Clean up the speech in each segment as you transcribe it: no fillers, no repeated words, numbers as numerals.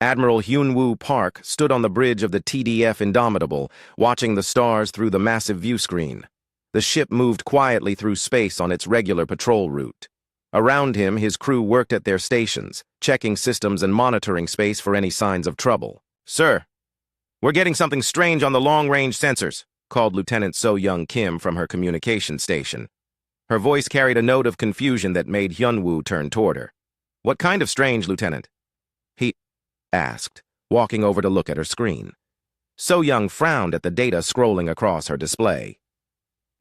Admiral Hyun-woo Park stood on the bridge of the TDF Indomitable, watching the stars through the massive view screen. The ship moved quietly through space on its regular patrol route. Around him, his crew worked at their stations, checking systems and monitoring space for any signs of trouble. "Sir, we're getting something strange on the long-range sensors," called Lieutenant So-Young Kim from her communication station. Her voice carried a note of confusion that made Hyun-woo turn toward her. "What kind of strange, Lieutenant?" he asked, walking over to look at her screen. So-Young frowned at the data scrolling across her display.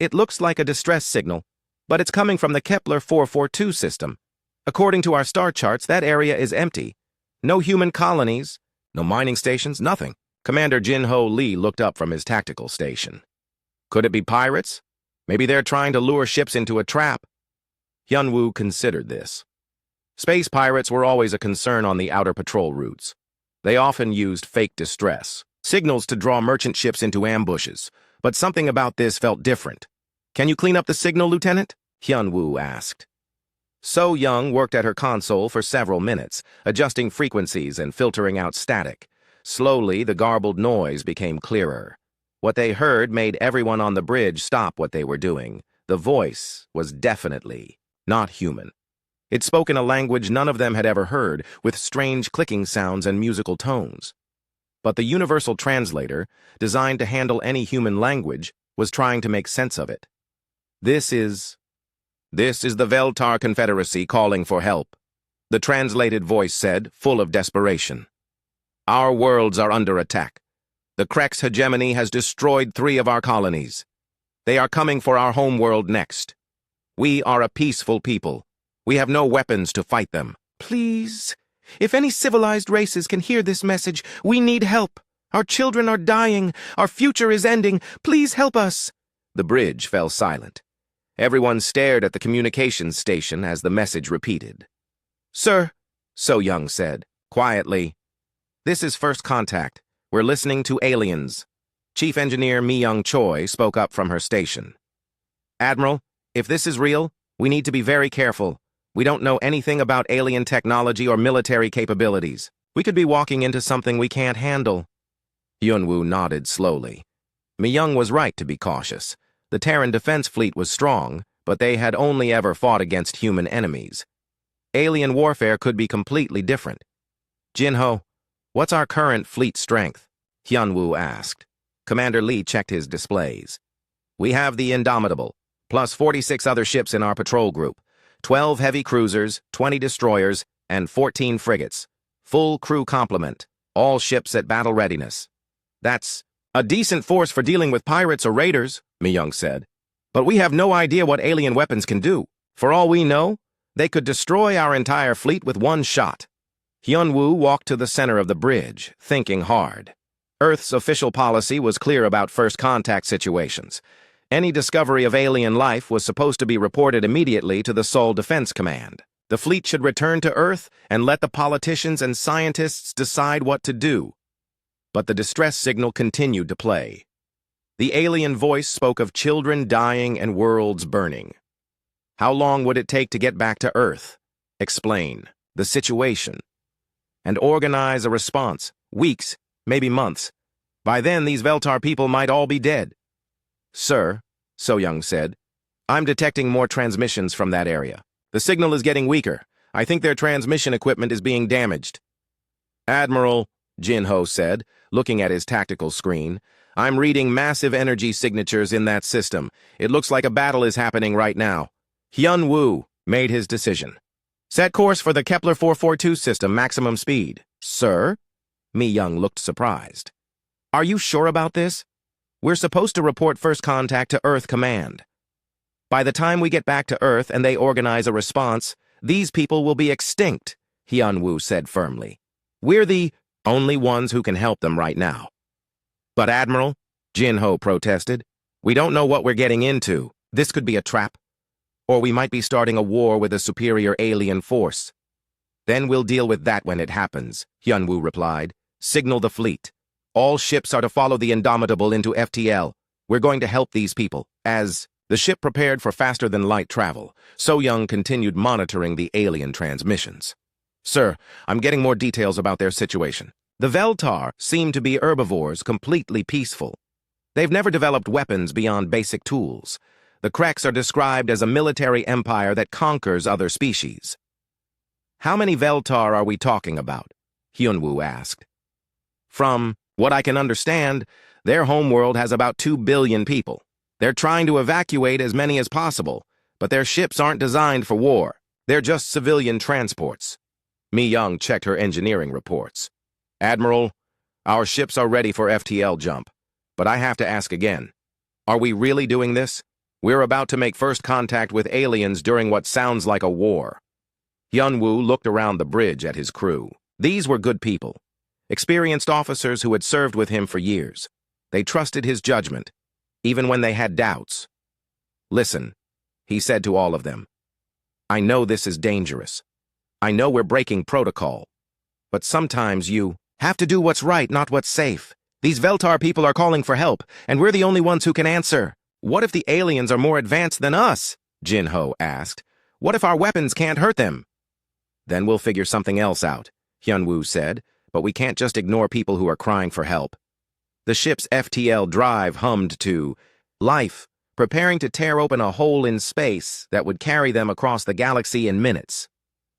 "It looks like a distress signal, but it's coming from the Kepler 442 system. According to our star charts, that area is empty. No human colonies, no mining stations, nothing." Commander Jin-Ho Lee looked up from his tactical station. "Could it be pirates? Maybe they're trying to lure ships into a trap." Hyun-woo considered this. Space pirates were always a concern on the outer patrol routes. They often used fake distress signals to draw merchant ships into ambushes, but something about this felt different. "Can you clean up the signal, Lieutenant?" Hyun-woo asked. So-Young worked at her console for several minutes, adjusting frequencies and filtering out static. Slowly, the garbled noise became clearer. What they heard made everyone on the bridge stop what they were doing. The voice was definitely not human. It spoke in a language none of them had ever heard, with strange clicking sounds and musical tones. But the universal translator, designed to handle any human language, was trying to make sense of it. This is the Veltar Confederacy calling for help," the translated voice said, full of desperation. "Our worlds are under attack. The Krex hegemony has destroyed 3 of our colonies. They are coming for our homeworld next. We are a peaceful people. We have no weapons to fight them." "Please, if any civilized races can hear this message, we need help. Our children are dying. Our future is ending. Please help us." The bridge fell silent. Everyone stared at the communications station as the message repeated. "Sir," So-Young said, quietly, "this is First Contact. We're listening to aliens." Chief Engineer Mi-young Choi spoke up from her station. "Admiral, if this is real, we need to be very careful. We don't know anything about alien technology or military capabilities. We could be walking into something we can't handle." Hyun-woo nodded slowly. Mi-young was right to be cautious. The Terran defense fleet was strong, but they had only ever fought against human enemies. Alien warfare could be completely different. "Jin-Ho, what's our current fleet strength?" Hyun-woo asked. Commander Lee checked his displays. "We have the Indomitable, plus 46 other ships in our patrol group, 12 heavy cruisers, 20 destroyers, and 14 frigates. Full crew complement, all ships at battle readiness." "That's a decent force for dealing with pirates or raiders," Mi-young said. "But we have no idea what alien weapons can do. For all we know, they could destroy our entire fleet with one shot." Hyun-woo walked to the center of the bridge, thinking hard. Earth's official policy was clear about first contact situations. Any discovery of alien life was supposed to be reported immediately to the Seoul Defense Command. The fleet should return to Earth and let the politicians and scientists decide what to do. But the distress signal continued to play. The alien voice spoke of children dying and worlds burning. How long would it take to get back to Earth? Explain the situation and organize a response. Weeks, maybe months. By then, these Veltar people might all be dead. "Sir," So-Young said, "I'm detecting more transmissions from that area. The signal is getting weaker. I think their transmission equipment is being damaged." "Admiral," Jin-Ho said, looking at his tactical screen, "I'm reading massive energy signatures in that system. It looks like a battle is happening right now." Hyun-woo made his decision. "Set course for the Kepler 442 system, maximum speed." "Sir?" Mi-young looked surprised. "Are you sure about this? We're supposed to report first contact to Earth Command. By the time we get back to Earth and they organize a response, these people will be extinct," Hyun-woo said firmly. "We're the only ones who can help them right now." "But Admiral," Jin-Ho protested, "we don't know what we're getting into. This could be a trap. Or we might be starting a war with a superior alien force." "Then we'll deal with that when it happens," Hyun-woo replied. "Signal the fleet. All ships are to follow the Indomitable into FTL. We're going to help these people." As the ship prepared for faster-than-light travel, So-Young continued monitoring the alien transmissions. Sir, I'm getting more details about their situation. The Veltar seem to be herbivores, completely peaceful. They've never developed weapons beyond basic tools. The Kreks are described as a military empire that conquers other species. How many Veltar are we talking about? Hyunwoo asked. From what I can understand, their homeworld has about 2 billion people. They're trying to evacuate as many as possible, but their ships aren't designed for war. They're just civilian transports. Mi Young checked her engineering reports. Admiral, our ships are ready for FTL jump, but I have to ask again. Are we really doing this? We're about to make first contact with aliens during what sounds like a war. Hyunwoo looked around the bridge at his crew. These were good people, experienced officers who had served with him for years. They trusted his judgment, even when they had doubts. Listen, he said to all of them. I know this is dangerous. I know we're breaking protocol. But sometimes you have to do what's right, not what's safe. These Veltar people are calling for help, and we're the only ones who can answer. What if the aliens are more advanced than us? Jin-Ho asked. What if our weapons can't hurt them? Then we'll figure something else out, Hyunwoo said, but we can't just ignore people who are crying for help. The ship's FTL drive hummed to life, preparing to tear open a hole in space that would carry them across the galaxy in minutes.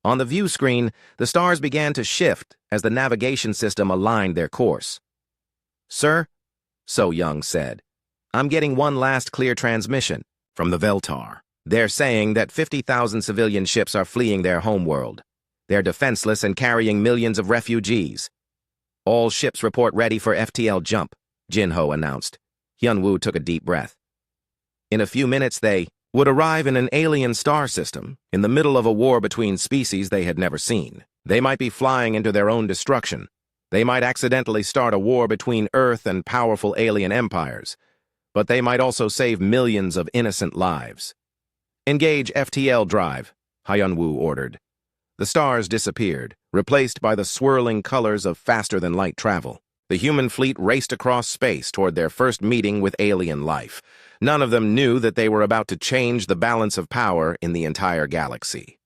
On the view screen, the stars began to shift as the navigation system aligned their course. Sir, So Young said, I'm getting one last clear transmission from the Veltar. They're saying that 50,000 civilian ships are fleeing their homeworld. They're defenseless and carrying millions of refugees. All ships report ready for FTL jump, Jin-Ho announced. Hyunwoo took a deep breath. In a few minutes they would arrive in an alien star system, in the middle of a war between species they had never seen. They might be flying into their own destruction. They might accidentally start a war between Earth and powerful alien empires. But they might also save millions of innocent lives. Engage FTL drive, Hyunwoo ordered. The stars disappeared, replaced by the swirling colors of faster-than-light travel. The human fleet raced across space toward their first meeting with alien life. None of them knew that they were about to change the balance of power in the entire galaxy.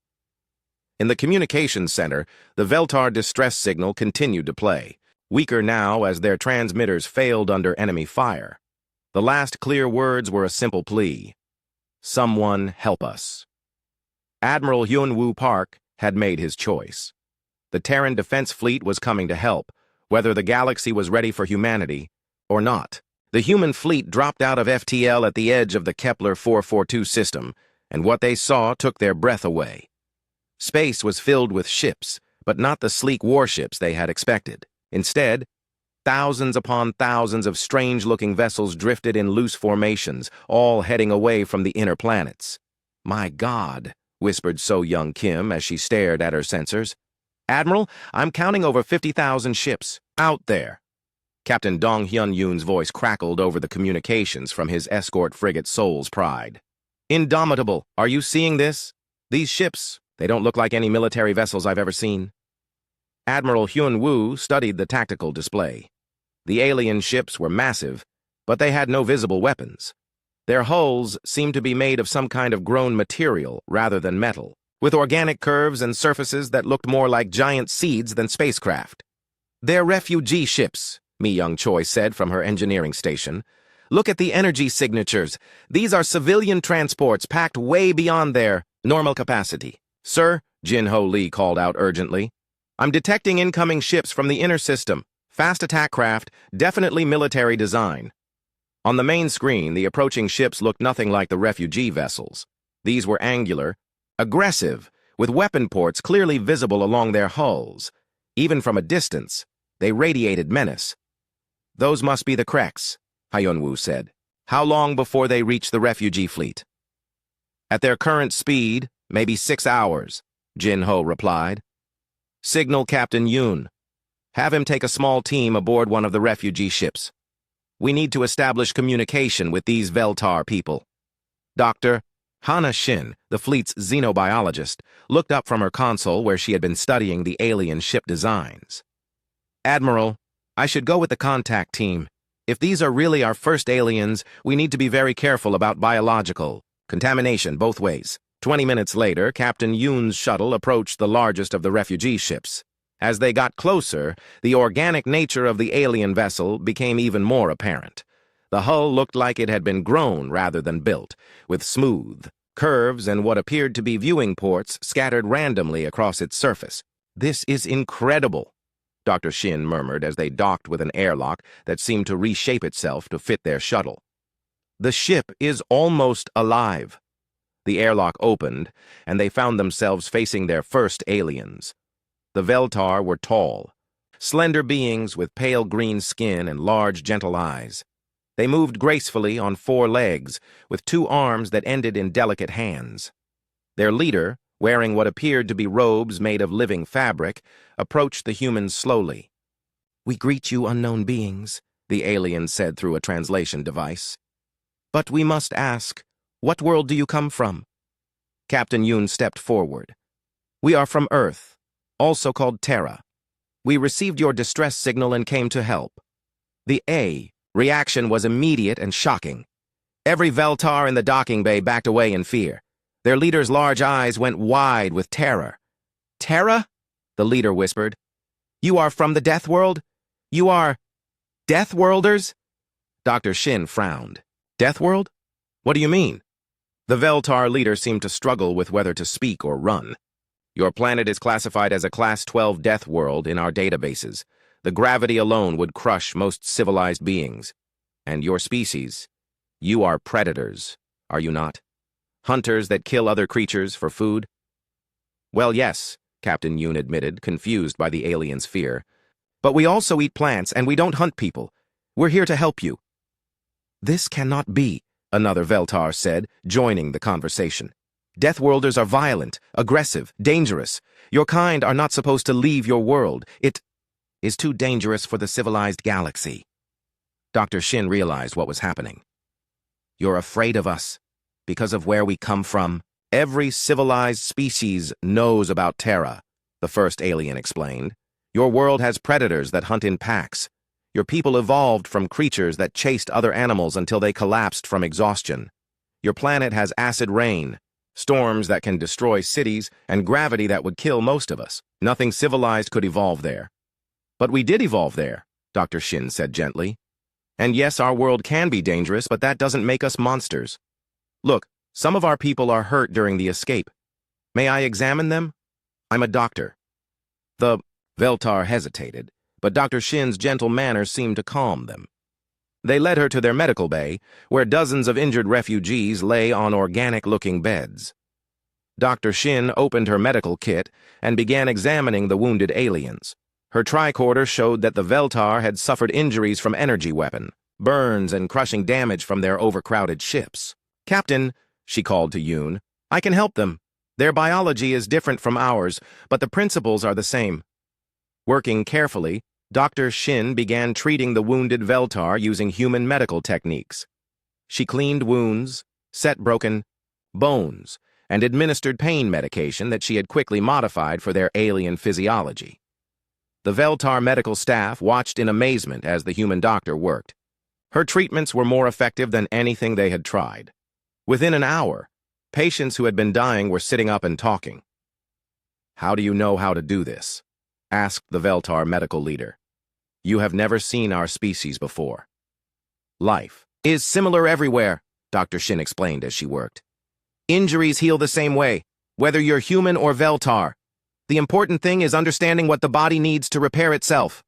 In the communications center, the Veltar distress signal continued to play, weaker now as their transmitters failed under enemy fire. The last clear words were a simple plea. Someone help us. Admiral Hyunwoo Park had made his choice. The Terran Defense Fleet was coming to help, whether the galaxy was ready for humanity or not. The human fleet dropped out of FTL at the edge of the Kepler 442 system, and what they saw took their breath away. Space was filled with ships, but not the sleek warships they had expected. Instead, thousands upon thousands of strange-looking vessels drifted in loose formations, all heading away from the inner planets. My God, whispered So Young Kim as she stared at her sensors. Admiral, I'm counting over 50,000 ships out there. Captain Dong Hyun-yoon's voice crackled over the communications from his escort frigate Soul's Pride. Indomitable, are you seeing this? These ships, they don't look like any military vessels I've ever seen. Admiral Hyunwoo studied the tactical display. The alien ships were massive, but they had no visible weapons. Their hulls seemed to be made of some kind of grown material rather than metal, with organic curves and surfaces that looked more like giant seeds than spacecraft. They're refugee ships, Mi Young Choi said from her engineering station. Look at the energy signatures. These are civilian transports packed way beyond their normal capacity. Sir, Jin-Ho Lee called out urgently. I'm detecting incoming ships from the inner system. Fast attack craft, definitely military design. On the main screen, the approaching ships looked nothing like the refugee vessels. These were angular, aggressive, with weapon ports clearly visible along their hulls. Even from a distance, they radiated menace. Those must be the Kreks, Hyunwoo said. How long before they reach the refugee fleet? At their current speed, maybe 6 hours, Jin-Ho replied. Signal Captain Yoon. Have him take a small team aboard one of the refugee ships. We need to establish communication with these Veltar people. Dr. Hana Shin, the fleet's xenobiologist, looked up from her console where she had been studying the alien ship designs. Admiral, I should go with the contact team. If these are really our first aliens, we need to be very careful about biological contamination both ways. 20 minutes later, Captain Yoon's shuttle approached the largest of the refugee ships. As they got closer, the organic nature of the alien vessel became even more apparent. The hull looked like it had been grown rather than built, with smooth curves and what appeared to be viewing ports scattered randomly across its surface. "This is incredible," Dr. Shin murmured as they docked with an airlock that seemed to reshape itself to fit their shuttle. "The ship is almost alive." The airlock opened, and they found themselves facing their first aliens. The Veltar were tall, slender beings with pale green skin and large, gentle eyes. They moved gracefully on 4 legs, with 2 arms that ended in delicate hands. Their leader, wearing what appeared to be robes made of living fabric, approached the humans slowly. "We greet you, unknown beings," the alien said through a translation device. "But we must ask, what world do you come from?" Captain Yoon stepped forward. "We are from Earth, also called Terra. We received your distress signal and came to help." The reaction was immediate and shocking. Every Veltar in the docking bay backed away in fear. Their leader's large eyes went wide with terror. "Terra?" the leader whispered. "You are from the Death World? You are Deathworlders?" Dr. Shin frowned. "Deathworld? What do you mean?" The Veltar leader seemed to struggle with whether to speak or run. "Your planet is classified as a Class 12 Death World in our databases. The gravity alone would crush most civilized beings. And your species, you are predators, are you not? Hunters that kill other creatures for food?" "Well, yes," Captain Yoon admitted, confused by the alien's fear. "But we also eat plants, and we don't hunt people. We're here to help you." "This cannot be," another Veltar said, joining the conversation. "Deathworlders are violent, aggressive, dangerous. Your kind are not supposed to leave your world. It is too dangerous for the civilized galaxy." Dr. Shin realized what was happening. "You're afraid of us because of where we come from. Every civilized species knows about Terra," the first alien explained. "Your world has predators that hunt in packs. Your people evolved from creatures that chased other animals until they collapsed from exhaustion. Your planet has acid rain, storms that can destroy cities, and gravity that would kill most of us. Nothing civilized could evolve there." "But we did evolve there," Dr. Shin said gently. "And yes, our world can be dangerous, but that doesn't make us monsters. Look, some of our people are hurt during the escape. May I examine them? I'm a doctor." The Veltar hesitated, but Dr. Shin's gentle manner seemed to calm them. They led her to their medical bay, where dozens of injured refugees lay on organic-looking beds. Dr. Shin opened her medical kit and began examining the wounded aliens. Her tricorder showed that the Veltar had suffered injuries from energy weapon, burns and crushing damage from their overcrowded ships. "Captain," she called to Yoon, "I can help them. Their biology is different from ours, but the principles are the same." Working carefully, Dr. Shin began treating the wounded Veltar using human medical techniques. She cleaned wounds, set broken bones, and administered pain medication that she had quickly modified for their alien physiology. The Veltar medical staff watched in amazement as the human doctor worked. Her treatments were more effective than anything they had tried. Within an hour, patients who had been dying were sitting up and talking. "How do you know how to do this?" asked the Veltar medical leader. "You have never seen our species before." "Life is similar everywhere," Dr. Shin explained as she worked. "Injuries heal the same way, whether you're human or Veltar. The important thing is understanding what the body needs to repair itself."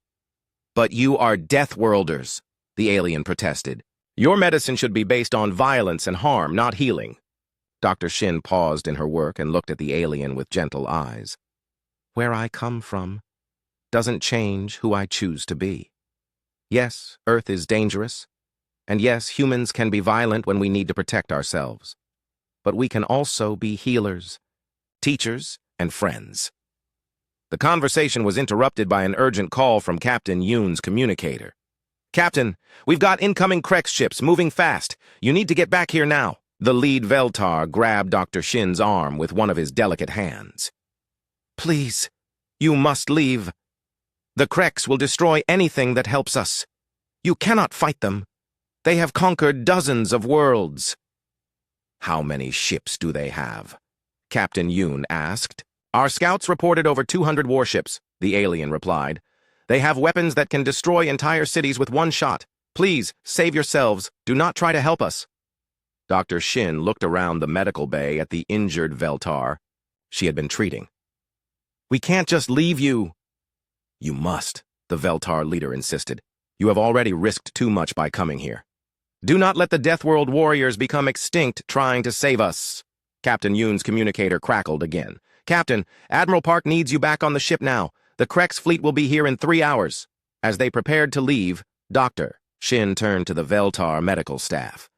"But you are Deathworlders," the alien protested. "Your medicine should be based on violence and harm, not healing." Dr. Shin paused in her work and looked at the alien with gentle eyes. "Where I come from doesn't change who I choose to be. Yes, Earth is dangerous, and yes, humans can be violent when we need to protect ourselves. But we can also be healers, teachers, and friends." The conversation was interrupted by an urgent call from Captain Yoon's communicator. "Captain, we've got incoming Krex ships moving fast. You need to get back here now." The lead Veltar grabbed Dr. Shin's arm with one of his delicate hands. "Please, you must leave. The Krex will destroy anything that helps us. You cannot fight them. They have conquered dozens of worlds." "How many ships do they have?" Captain Yoon asked. Our scouts reported over 200 warships, the alien replied. They have weapons that can destroy entire cities with one shot. Please, save yourselves. Do not try to help us. Dr. Shin looked around the medical bay at the injured Veltar she had been treating. We can't just leave you. You must, the Veltar leader insisted. You have already risked too much by coming here. Do not let the Deathworld warriors become extinct trying to save us. Captain Yoon's communicator crackled again. Captain, Admiral Park needs you back on the ship now. The Krex fleet will be here in 3 hours. As they prepared to leave, Dr. Shin turned to the Veltar medical staff.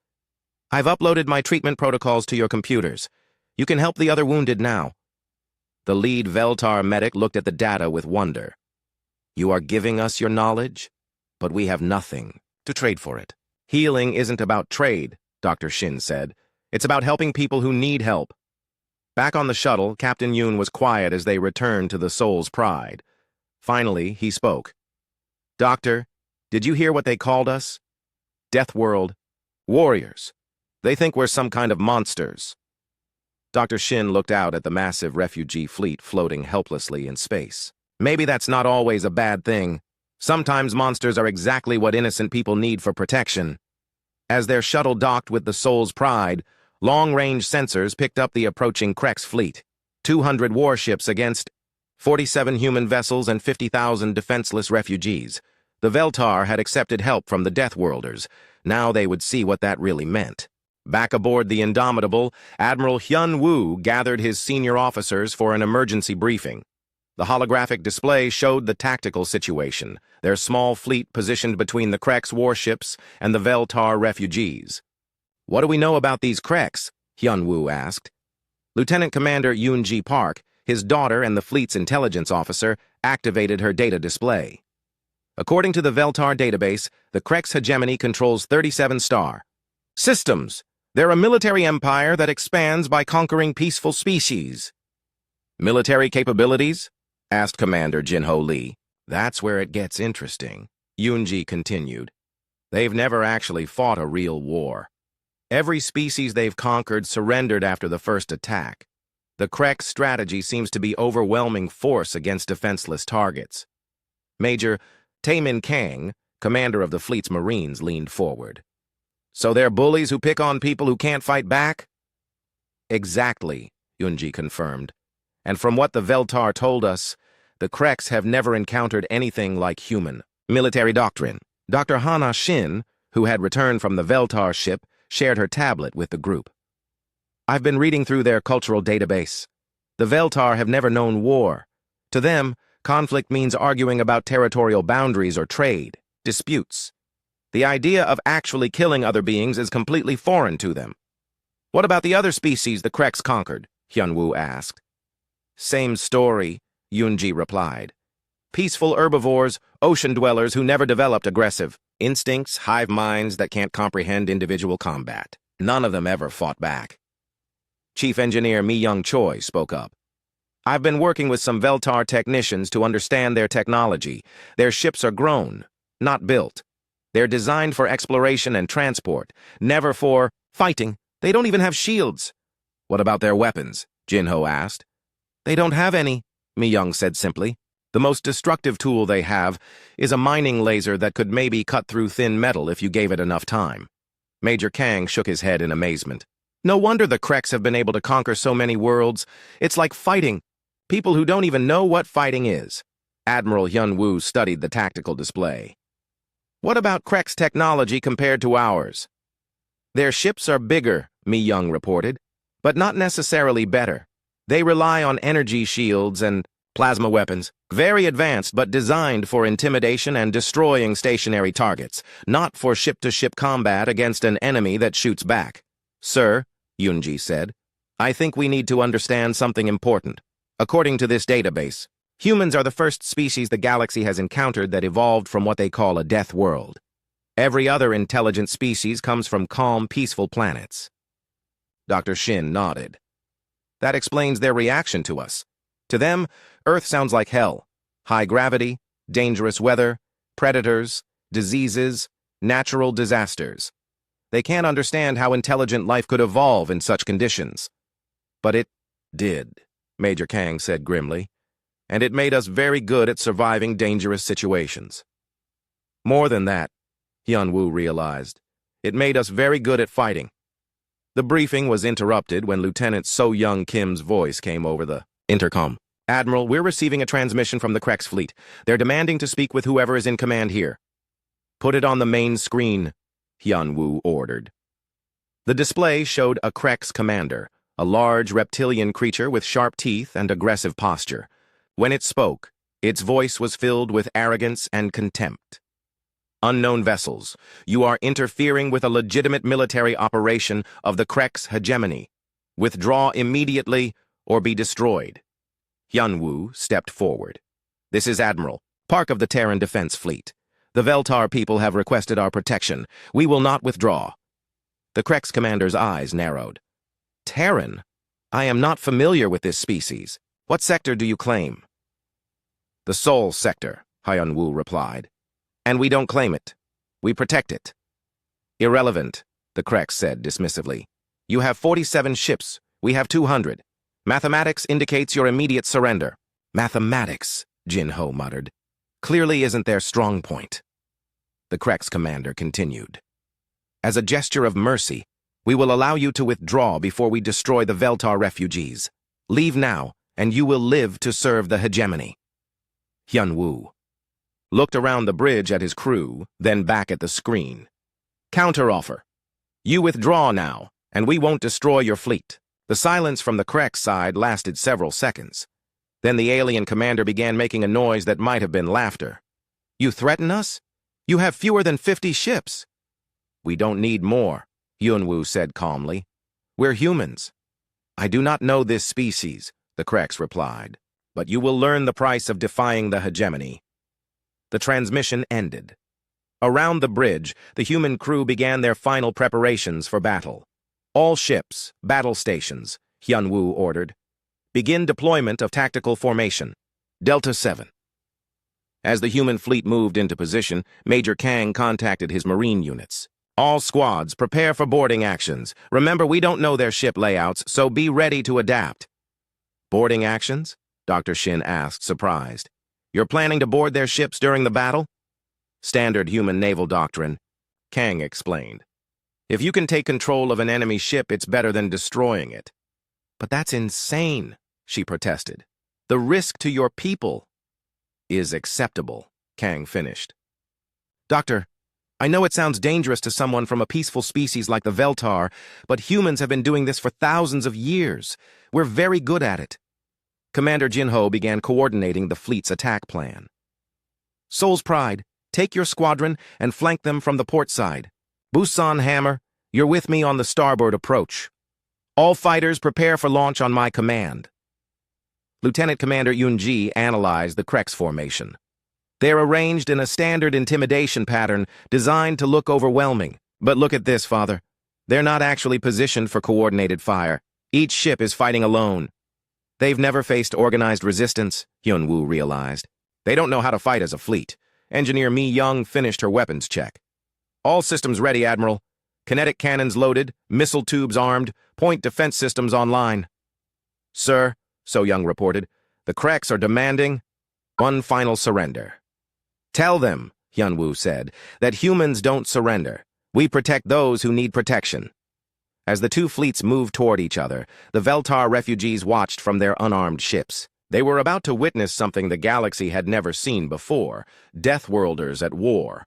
I've uploaded my treatment protocols to your computers. You can help the other wounded now. The lead Veltar medic looked at the data with wonder. You are giving us your knowledge, but we have nothing to trade for it. Healing isn't about trade, Dr. Shin said. It's about helping people who need help. Back on the shuttle, Captain Yoon was quiet as they returned to the Soul's Pride. Finally, he spoke. Doctor, did you hear what they called us? Deathworld warriors. They think we're some kind of monsters. Dr. Shin looked out at the massive refugee fleet floating helplessly in space. Maybe that's not always a bad thing. Sometimes monsters are exactly what innocent people need for protection. As their shuttle docked with the Soul's Pride, long-range sensors picked up the approaching Krex fleet. 200 warships against 47 human vessels and 50,000 defenseless refugees. The Veltar had accepted help from the Deathworlders. Now they would see what that really meant. Back aboard the Indomitable, Admiral Hyun-woo gathered his senior officers for an emergency briefing. The holographic display showed the tactical situation, their small fleet positioned between the Krex warships and the Veltar refugees. What do we know about these Krex? Hyun-woo asked. Lieutenant Commander Yoon-ji Park, his daughter and the fleet's intelligence officer, activated her data display. According to the Veltar database, the Krex hegemony controls 37 star systems. They're a military empire that expands by conquering peaceful species. Military capabilities? Asked Commander Jinho Lee. That's where it gets interesting, Yoon-ji continued. They've never actually fought a real war. Every species they've conquered surrendered after the first attack. The Krex strategy seems to be overwhelming force against defenseless targets. Major Taemin Kang, commander of the fleet's Marines, leaned forward. So they're bullies who pick on people who can't fight back? Exactly, Yoon-ji confirmed. And from what the Veltar told us, the Krex have never encountered anything like human military doctrine. Dr. Hana Shin, who had returned from the Veltar ship, shared her tablet with the group. I've been reading through their cultural database. The Veltar have never known war. To them, conflict means arguing about territorial boundaries or trade, disputes. The idea of actually killing other beings is completely foreign to them. What about the other species the Krex conquered? Hyun-woo asked. Same story, Yoon-ji replied. Peaceful herbivores, ocean dwellers who never developed aggressive instincts, hive minds that can't comprehend individual combat. None of them ever fought back. Chief Engineer Mi-young Choi spoke up. I've been working with some Veltar technicians to understand their technology. Their ships are grown, not built. They're designed for exploration and transport, never for fighting. They don't even have shields. What about their weapons? Jinho asked. They don't have any, Mi-young said simply. The most destructive tool they have is a mining laser that could maybe cut through thin metal if you gave it enough time. Major Kang shook his head in amazement. No wonder the Krex have been able to conquer so many worlds. It's like fighting. People who don't even know what fighting is. Admiral Hyun-woo studied the tactical display. What about Krex technology compared to ours? Their ships are bigger, Mi-young reported, but not necessarily better. They rely on energy shields and plasma weapons, very advanced but designed for intimidation and destroying stationary targets, not for ship-to-ship combat against an enemy that shoots back. Sir, Yoon-ji said, I think we need to understand something important. According to this database, humans are the first species the galaxy has encountered that evolved from what they call a death world. Every other intelligent species comes from calm, peaceful planets. Dr. Shin nodded. That explains their reaction to us. To them, Earth sounds like hell. High gravity, dangerous weather, predators, diseases, natural disasters. They can't understand how intelligent life could evolve in such conditions. But it Did, Major Kang said grimly, and it made us very good at surviving dangerous situations. More than that, Hyun-woo realized, it made us very good at fighting. The briefing was interrupted when Lieutenant So-young Kim's voice came over the intercom. Admiral, we're receiving a transmission from the Krex fleet. They're demanding to speak with whoever is in command here. Put it on the main screen, Hyun-woo ordered. The display showed a Krex commander, a large reptilian creature with sharp teeth and aggressive posture. When it spoke, its voice was filled with arrogance and contempt. Unknown vessels, you are interfering with a legitimate military operation of the Krex hegemony. Withdraw immediately or be destroyed. Hyun-woo stepped forward. This is Admiral Park of the Terran Defense Fleet. The Veltar people have requested our protection. We will not withdraw. The Krex commander's eyes narrowed. Terran? I am not familiar with this species. What sector do you claim? The Sol sector, Hyun-woo replied. And we don't claim it. We protect it. Irrelevant, the Krex said dismissively. You have 47 ships. We have 200. Mathematics indicates your immediate surrender. Mathematics, Jin-ho muttered. Clearly isn't their strong point. The Krex commander continued. As a gesture of mercy, we will allow you to withdraw before we destroy the Veltar refugees. Leave now, and you will live to serve the hegemony. Hyun-woo looked around the bridge at his crew, then back at the screen. Counteroffer. You withdraw now, and we won't destroy your fleet. The silence from the Krex side lasted several seconds. Then the alien commander began making a noise that might have been laughter. You threaten us? You have fewer than 50 ships. We don't need more, Hyun-woo said calmly. We're humans. I do not know this species, the Krex replied, but you will learn the price of defying the hegemony. The transmission ended. Around the bridge, the human crew began their final preparations for battle. All ships, battle stations, Hyun-woo ordered. Begin deployment of tactical formation. Delta 7. As the human fleet moved into position, Major Kang contacted his marine units. All squads, prepare for boarding actions. Remember, we don't know their ship layouts, so be ready to adapt. Boarding actions? Dr. Shin asked, surprised. You're planning to board their ships during the battle? Standard human naval doctrine, Kang explained. If you can take control of an enemy ship, it's better than destroying it. But that's insane, she protested. The risk to your people is acceptable, Kang finished. Doctor, I know it sounds dangerous to someone from a peaceful species like the Veltar, but humans have been doing this for thousands of years. We're very good at it. Commander Jin-ho began coordinating the fleet's attack plan. Soul's Pride, take your squadron and flank them from the port side. Busan Hammer, you're with me on the starboard approach. All fighters prepare for launch on my command. Lieutenant Commander Yoon-ji analyzed the Krex formation. They're arranged in a standard intimidation pattern designed to look overwhelming. But look at this, Father. They're not actually positioned for coordinated fire. Each ship is fighting alone. They've never faced organized resistance, Hyun-woo realized. They don't know how to fight as a fleet. Engineer Mi Young finished her weapons check. All systems ready, Admiral. Kinetic cannons loaded, missile tubes armed, point defense systems online. Sir, So-young reported, the Krex are demanding one final surrender. Tell them, Hyun-woo said, that humans don't surrender. We protect those who need protection. As the two fleets moved toward each other, the Veltar refugees watched from their unarmed ships. They were about to witness something the galaxy had never seen before, Deathworlders at war.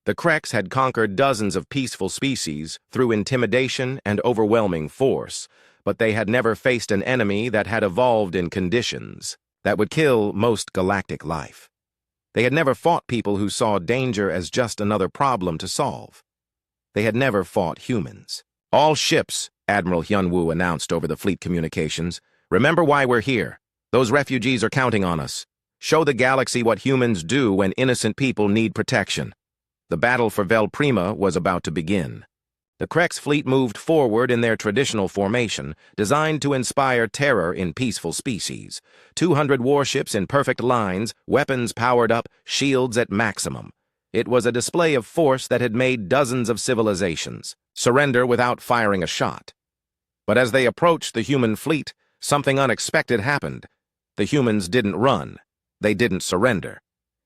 The Krex had conquered dozens of peaceful species through intimidation and overwhelming force, but they had never faced an enemy that had evolved in conditions that would kill most galactic life. They had never fought people who saw danger as just another problem to solve. They had never fought humans. All ships, Admiral Hyun-woo announced over the fleet communications. Remember why we're here. Those refugees are counting on us. Show the galaxy what humans do when innocent people need protection. The battle for Vel Prima was about to begin. The Krex fleet moved forward in their traditional formation, designed to inspire terror in peaceful species. 200 warships in perfect lines, weapons powered up, shields at maximum. It was a display of force that had made dozens of civilizations surrender without firing a shot. But as they approached the human fleet, something unexpected happened. The humans didn't run. They didn't surrender.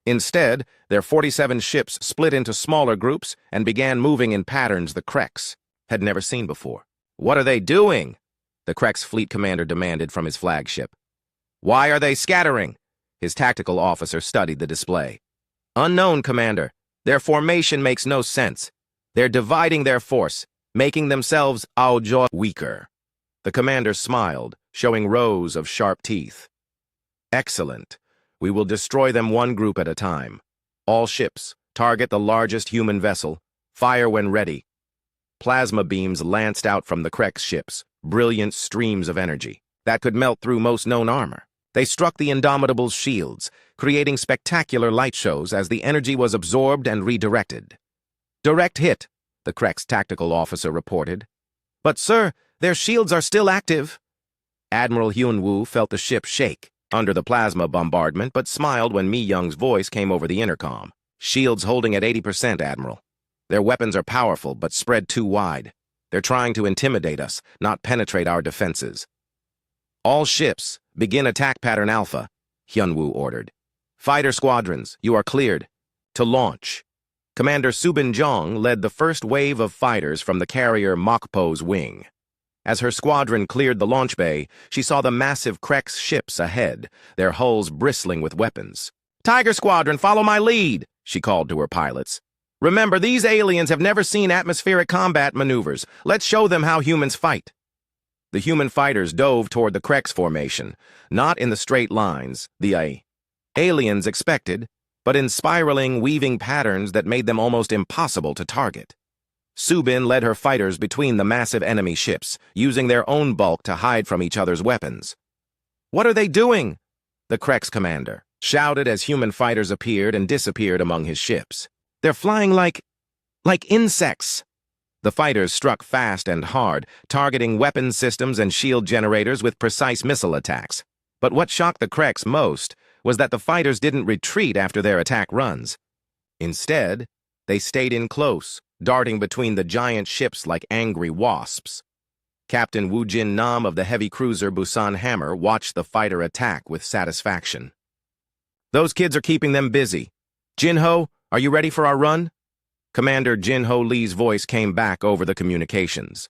Instead, their 47 ships split into smaller groups and began moving in patterns the Krex had never seen before. "What are they doing?" the Krex fleet commander demanded from his flagship. "Why are they scattering?" His tactical officer studied the display. "Unknown, Commander. Their formation makes no sense. They're dividing their force, making themselves weaker." The commander smiled, showing rows of sharp teeth. "Excellent. We will destroy them one group at a time. All ships, target the largest human vessel. Fire when ready." Plasma beams lanced out from the Krex ships, brilliant streams of energy that could melt through most known armor. They struck the Indomitable's shields, creating spectacular light shows as the energy was absorbed and redirected. "Direct hit," the Krex tactical officer reported. "But sir, their shields are still active." Admiral Hyunwoo felt the ship shake under the plasma bombardment, but smiled when Mi Young's voice came over the intercom. "Shields holding at 80%, Admiral. Their weapons are powerful, but spread too wide. They're trying to intimidate us, not penetrate our defenses." "All ships, begin attack pattern Alpha," Hyunwoo ordered. "Fighter squadrons, you are cleared. To launch." Commander Subin Jong led the first wave of fighters from the carrier Mokpo's wing. As her squadron cleared the launch bay, she saw the massive Krex ships ahead, their hulls bristling with weapons. "Tiger Squadron, follow my lead," she called to her pilots. "Remember, these aliens have never seen atmospheric combat maneuvers. Let's show them how humans fight." The human fighters dove toward the Krex formation, not in the straight lines the aliens expected, but in spiraling, weaving patterns that made them almost impossible to target. Subin led her fighters between the massive enemy ships, using their own bulk to hide from each other's weapons. "What are they doing?" the Krex commander shouted as human fighters appeared and disappeared among his ships. "They're flying like insects." The fighters struck fast and hard, targeting weapon systems and shield generators with precise missile attacks. But what shocked the Krex most was that the fighters didn't retreat after their attack runs. Instead, they stayed in close, darting between the giant ships like angry wasps. Captain Woo Jin Nam of the heavy cruiser Busan Hammer watched the fighter attack with satisfaction. "Those kids are keeping them busy. Jin-ho, are you ready for our run?" Commander Jin-ho Lee's voice came back over the communications.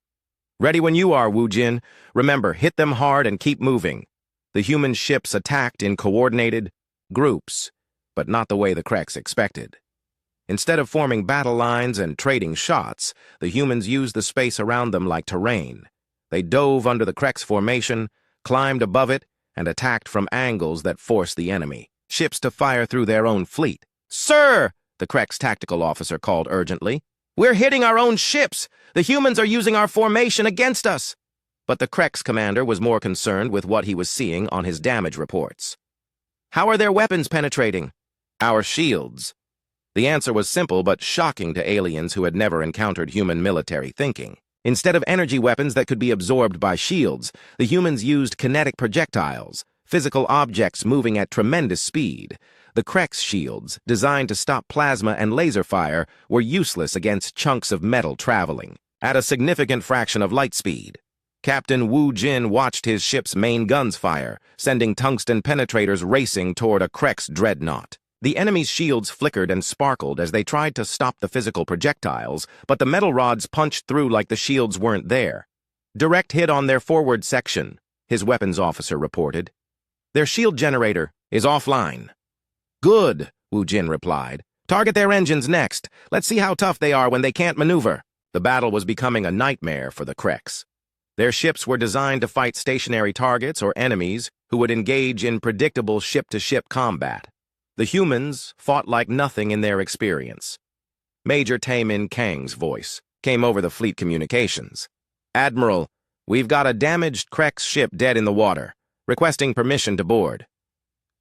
"Ready when you are, Woo Jin. Remember, hit them hard and keep moving." The human ships attacked in coordinated groups, but not the way the Krex expected. Instead of forming battle lines and trading shots, the humans used the space around them like terrain. They dove under the Krex formation, climbed above it, and attacked from angles that forced the enemy ships to fire through their own fleet. "Sir!" the Krex tactical officer called urgently. "We're hitting our own ships! The humans are using our formation against us!" But the Krex commander was more concerned with what he was seeing on his damage reports. "How are their weapons penetrating?" "Our shields." The answer was simple but shocking to aliens who had never encountered human military thinking. Instead of energy weapons that could be absorbed by shields, the humans used kinetic projectiles, physical objects moving at tremendous speed. The Krex shields, designed to stop plasma and laser fire, were useless against chunks of metal traveling at a significant fraction of light speed. Captain Woo Jin watched his ship's main guns fire, sending tungsten penetrators racing toward a Krex dreadnought. The enemy's shields flickered and sparkled as they tried to stop the physical projectiles, but the metal rods punched through like the shields weren't there. "Direct hit on their forward section," his weapons officer reported. "Their shield generator is offline." "Good," Woo Jin replied. "Target their engines next. Let's see how tough they are when they can't maneuver." The battle was becoming a nightmare for the Krex. Their ships were designed to fight stationary targets or enemies who would engage in predictable ship-to-ship combat. The humans fought like nothing in their experience. Major Taemin Kang's voice came over the fleet communications. "Admiral, we've got a damaged Krex ship dead in the water, requesting permission to board."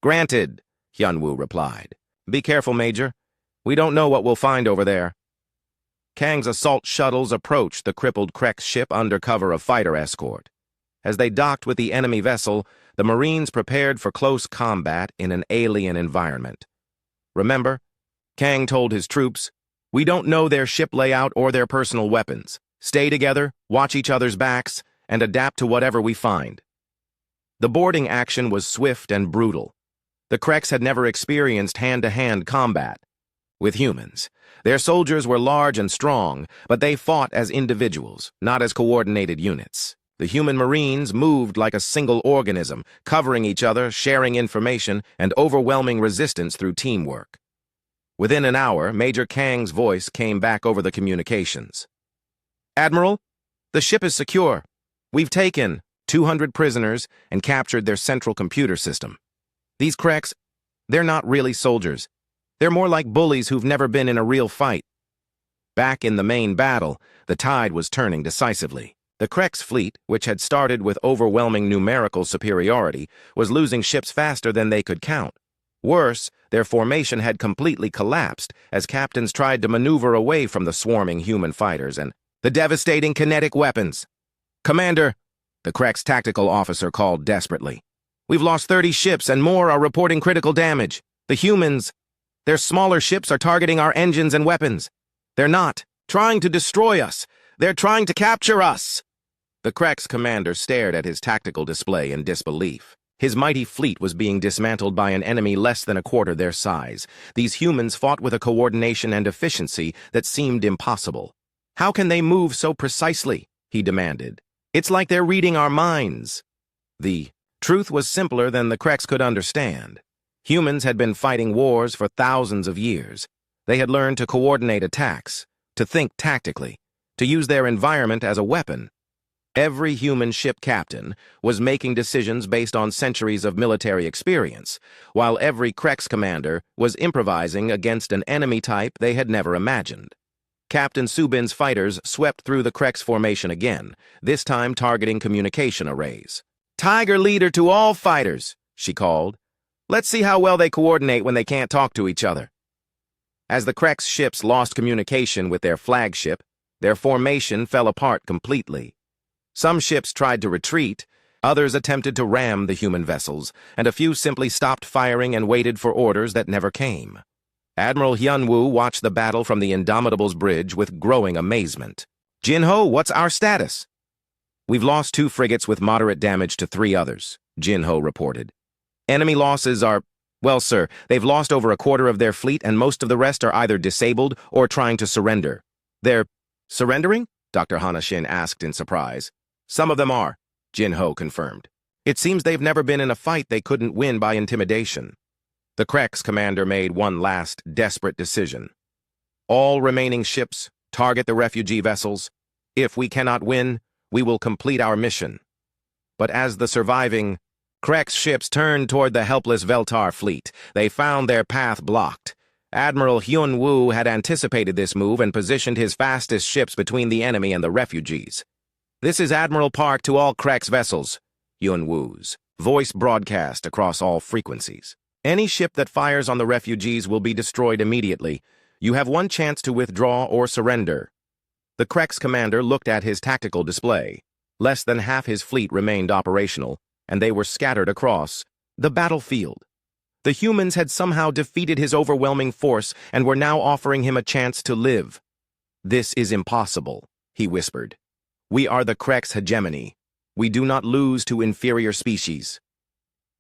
"Granted," Hyunwoo replied. "Be careful, Major. We don't know what we'll find over there." Kang's assault shuttles approached the crippled Krex ship under cover of fighter escort. As they docked with the enemy vessel, the Marines prepared for close combat in an alien environment. "Remember," Kang told his troops, "we don't know their ship layout or their personal weapons. Stay together, watch each other's backs, and adapt to whatever we find." The boarding action was swift and brutal. The Kreks had never experienced hand-to-hand combat with humans. Their soldiers were large and strong, but they fought as individuals, not as coordinated units. The human Marines moved like a single organism, covering each other, sharing information, and overwhelming resistance through teamwork. Within an hour, Major Kang's voice came back over the communications. "Admiral, the ship is secure. We've taken 200 prisoners and captured their central computer system. These Kreks, they're not really soldiers. They're more like bullies who've never been in a real fight." Back in the main battle, the tide was turning decisively. The Kreks fleet, which had started with overwhelming numerical superiority, was losing ships faster than they could count. Worse, their formation had completely collapsed as captains tried to maneuver away from the swarming human fighters and the devastating kinetic weapons. "Commander," the Kreks tactical officer called desperately, "we've lost 30 ships and more are reporting critical damage. The humans, their smaller ships are targeting our engines and weapons. They're not trying to destroy us. They're trying to capture us." The Kreks commander stared at his tactical display in disbelief. His mighty fleet was being dismantled by an enemy less than a quarter their size. These humans fought with a coordination and efficiency that seemed impossible. "How can they move so precisely?" he demanded. "It's like they're reading our minds." The truth was simpler than the Kreks could understand. Humans had been fighting wars for thousands of years. They had learned to coordinate attacks, to think tactically, to use their environment as a weapon. Every human ship captain was making decisions based on centuries of military experience, while every Kreks commander was improvising against an enemy type they had never imagined. Captain Subin's fighters swept through the Kreks formation again, this time targeting communication arrays. "Tiger leader to all fighters," she called. "Let's see how well they coordinate when they can't talk to each other." As the Kreks ships lost communication with their flagship, their formation fell apart completely. Some ships tried to retreat, others attempted to ram the human vessels, and a few simply stopped firing and waited for orders that never came. Admiral Hyunwoo watched the battle from the Indomitable's bridge with growing amazement. "Jinho, what's our status?" "We've lost 2 frigates with moderate damage to 3 others," Jinho reported. "Enemy losses are, well, sir, they've lost over a quarter of their fleet and most of the rest are either disabled or trying to surrender." "They're surrendering?" Dr. Hanashin asked in surprise. "Some of them are," Jinho confirmed. "It seems they've never been in a fight they couldn't win by intimidation." The Kreks commander made one last, desperate decision. "All remaining ships, target the refugee vessels. If we cannot win, we will complete our mission." But as the surviving Kreks ships turned toward the helpless Veltar fleet, they found their path blocked. Admiral Hyunwoo had anticipated this move and positioned his fastest ships between the enemy and the refugees. "This is Admiral Park to all Kreks vessels," Hyunwoo's voice broadcast across all frequencies. "Any ship that fires on the refugees will be destroyed immediately. You have one chance to withdraw or surrender." The Kreks commander looked at his tactical display. Less than half his fleet remained operational, and they were scattered across the battlefield. The humans had somehow defeated his overwhelming force and were now offering him a chance to live. "This is impossible," he whispered. "We are the Kreks hegemony. We do not lose to inferior species."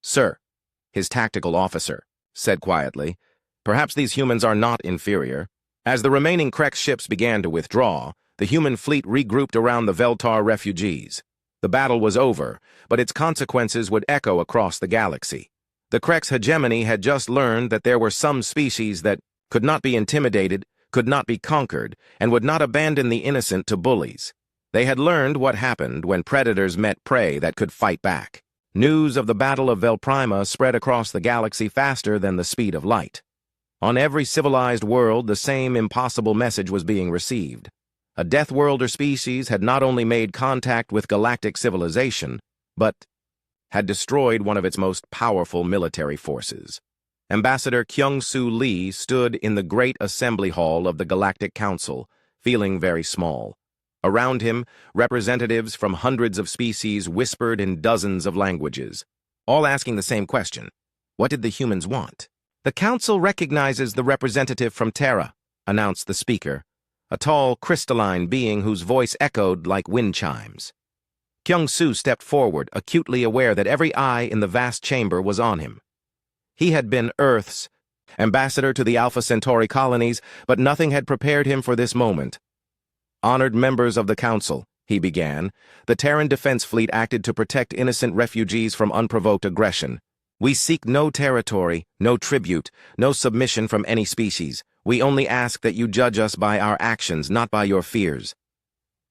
"Sir," his tactical officer said quietly, "perhaps these humans are not inferior." As the remaining Kreks ships began to withdraw, the human fleet regrouped around the Veltar refugees. The battle was over, but its consequences would echo across the galaxy. The Kreks hegemony had just learned that there were some species that could not be intimidated, could not be conquered, and would not abandon the innocent to bullies. They had learned what happened when predators met prey that could fight back. News of the Battle of Velprima spread across the galaxy faster than the speed of light. On every civilized world, the same impossible message was being received. A Deathworlder species had not only made contact with galactic civilization, but had destroyed one of its most powerful military forces. Ambassador Kyung-Soo Lee stood in the great assembly hall of the Galactic Council, feeling very small. Around him, representatives from hundreds of species whispered in dozens of languages, all asking the same question: what did the humans want? "The Council recognizes the representative from Terra," announced the speaker, a tall, crystalline being whose voice echoed like wind chimes. Kyung-soo stepped forward, acutely aware that every eye in the vast chamber was on him. He had been Earth's ambassador to the Alpha Centauri colonies, but nothing had prepared him for this moment. "Honored members of the Council," he began, "the Terran Defense Fleet acted to protect innocent refugees from unprovoked aggression. We seek no territory, no tribute, no submission from any species. We only ask that you judge us by our actions, not by your fears."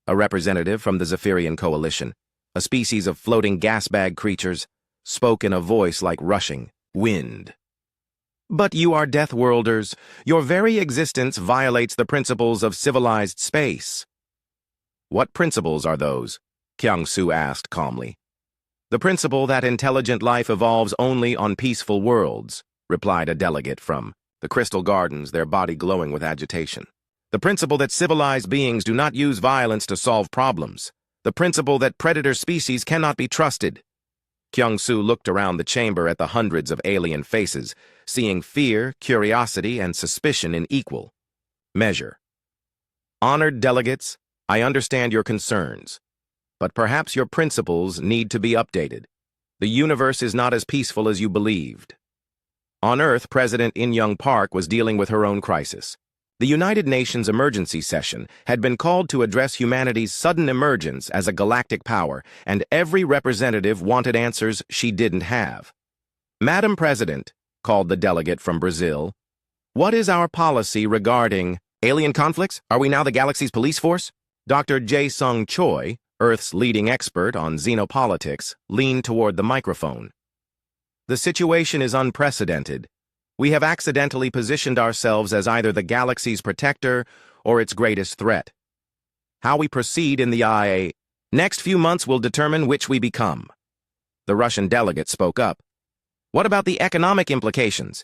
A representative from the Zephyrian Coalition, a species of floating gas-bag creatures, spoke in a voice like rushing wind. "But you are Deathworlders. Your very existence violates the principles of civilized space." "What principles are those?" Kyung-soo asked calmly. "The principle that intelligent life evolves only on peaceful worlds," replied a delegate from the Crystal Gardens, their body glowing with agitation. "The principle that civilized beings do not use violence to solve problems. The principle that predator species cannot be trusted." Kyung-soo looked around the chamber at the hundreds of alien faces, seeing fear, curiosity, and suspicion in equal measure. "Honored delegates, I understand your concerns, but perhaps your principles need to be updated. The universe is not as peaceful as you believed." On Earth, President In-young Park was dealing with her own crisis. The United Nations emergency session had been called to address humanity's sudden emergence as a galactic power, and every representative wanted answers she didn't have. "Madam President," called the delegate from Brazil, "what is our policy regarding alien conflicts? Are we now the galaxy's police force?" Dr. Jae-sung Choi, Earth's leading expert on xenopolitics, leaned toward the microphone. "The situation is unprecedented. We have accidentally positioned ourselves as either the galaxy's protector or its greatest threat. How we proceed in the next few months will determine which we become." The Russian delegate spoke up. "What about the economic implications?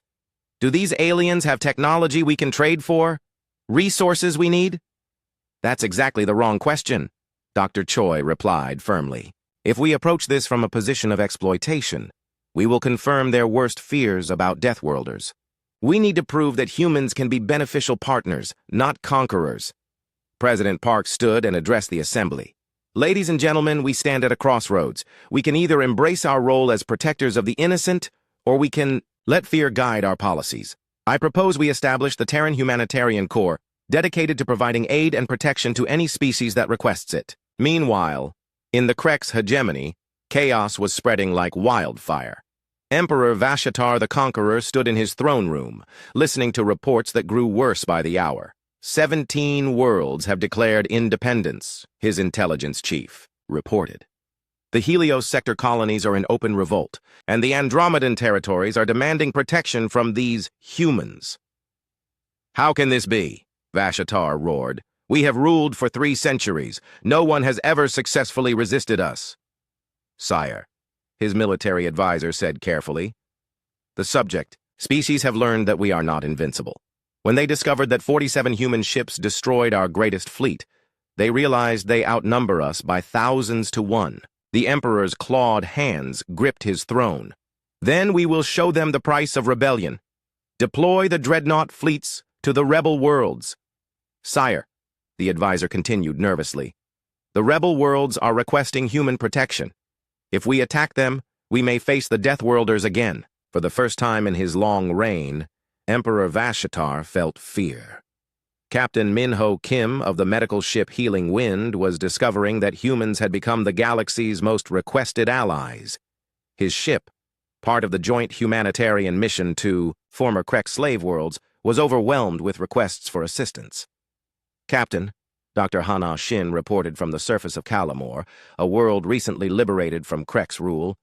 Do these aliens have technology we can trade for? Resources we need?" "That's exactly the wrong question," Dr. Choi replied firmly. "If we approach this from a position of exploitation, we will confirm their worst fears about Deathworlders. We need to prove that humans can be beneficial partners, not conquerors." President Park stood and addressed the assembly. "Ladies and gentlemen, we stand at a crossroads. We can either embrace our role as protectors of the innocent, or we can let fear guide our policies. I propose we establish the Terran Humanitarian Corps, dedicated to providing aid and protection to any species that requests it." Meanwhile, in the Krek's hegemony, chaos was spreading like wildfire. Emperor Vashatar the Conqueror stood in his throne room, listening to reports that grew worse by the hour. 17 worlds have declared independence, his intelligence chief reported. The Helios sector colonies are in open revolt, and the Andromedan territories are demanding protection from these humans. "How can this be?" Vashatar roared. "We have ruled for 3 centuries. No one has ever successfully resisted us." "Sire," his military advisor said carefully, "the subject species have learned that we are not invincible. When they discovered that 47 human ships destroyed our greatest fleet, they realized they outnumber us by thousands to 1. The Emperor's clawed hands gripped his throne. Then we will show them the price of rebellion. Deploy the dreadnought fleets to the rebel worlds." "Sire," the advisor continued nervously, "the rebel worlds are requesting human protection. If we attack them, we may face the Deathworlders again." For the first time in his long reign, Emperor Vashatar felt fear. Captain Min-ho Kim of the medical ship Healing Wind was discovering that humans had become the galaxy's most requested allies. His ship, part of the joint humanitarian mission to former Krek slave worlds, was overwhelmed with requests for assistance. "Captain," Dr. Hana Shin reported from the surface of Kalamor, a world recently liberated from Krek's rule,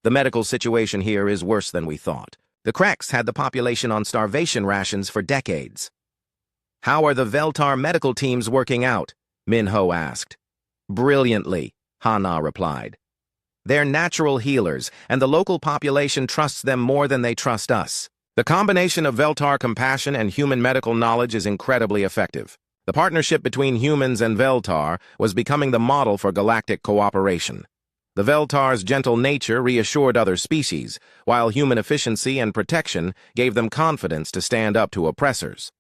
"the medical situation here is worse than we thought. The Kreks had the population on starvation rations for decades." "How are the Veltar medical teams working out?" Min-ho asked. "Brilliantly," Hana replied. "They're natural healers, and the local population trusts them more than they trust us. The combination of Veltar compassion and human medical knowledge is incredibly effective. The partnership between humans and Veltar was becoming the model for galactic cooperation. The Veltar's gentle nature reassured other species, while human efficiency and protection gave them confidence to stand up to oppressors."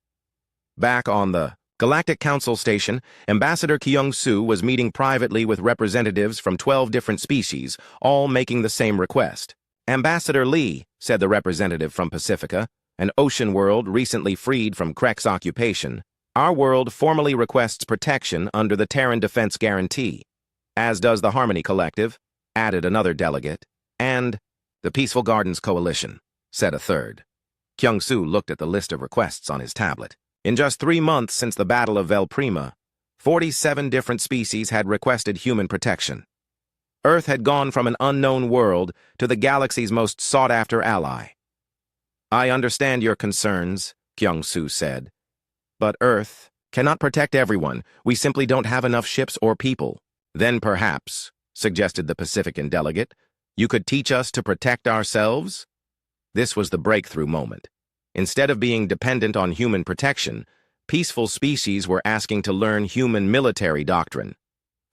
Back on the Galactic Council Station, Ambassador Kyung-soo was meeting privately with representatives from 12 different species, all making the same request. Ambassador Lee, said the representative from Pacifica, an ocean world recently freed from Krek's occupation, our world formally requests protection under the Terran Defense Guarantee, as does the Harmony Collective, added another delegate, and the Peaceful Gardens Coalition, said a third. Kyung-soo looked at the list of requests on his tablet. In just 3 months since the Battle of Vel Prima, 47 different species had requested human protection. Earth had gone from an unknown world to the galaxy's most sought-after ally. I understand your concerns, Kyung-soo said. But Earth cannot protect everyone. We simply don't have enough ships or people. Then perhaps, suggested the Pacifican delegate, you could teach us to protect ourselves? This was the breakthrough moment. Instead of being dependent on human protection, peaceful species were asking to learn human military doctrine.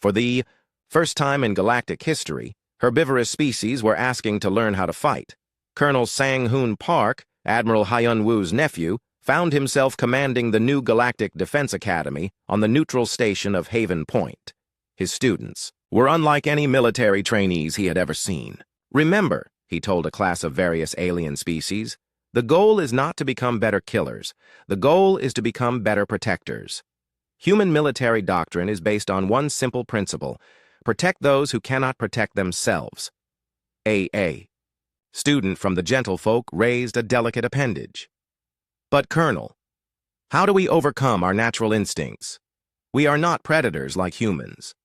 For the first time in galactic history, herbivorous species were asking to learn how to fight. Colonel Sang-hoon Park, Admiral Hyun-woo's nephew, found himself commanding the new Galactic Defense Academy on the neutral station of Haven Point. His students were unlike any military trainees he had ever seen. Remember, he told a class of various alien species, the goal is not to become better killers. The goal is to become better protectors. Human military doctrine is based on one simple principle: protect those who cannot protect themselves. A. Student from the gentlefolk raised a delicate appendage. But Colonel, how do we overcome our natural instincts? We are not predators like humans.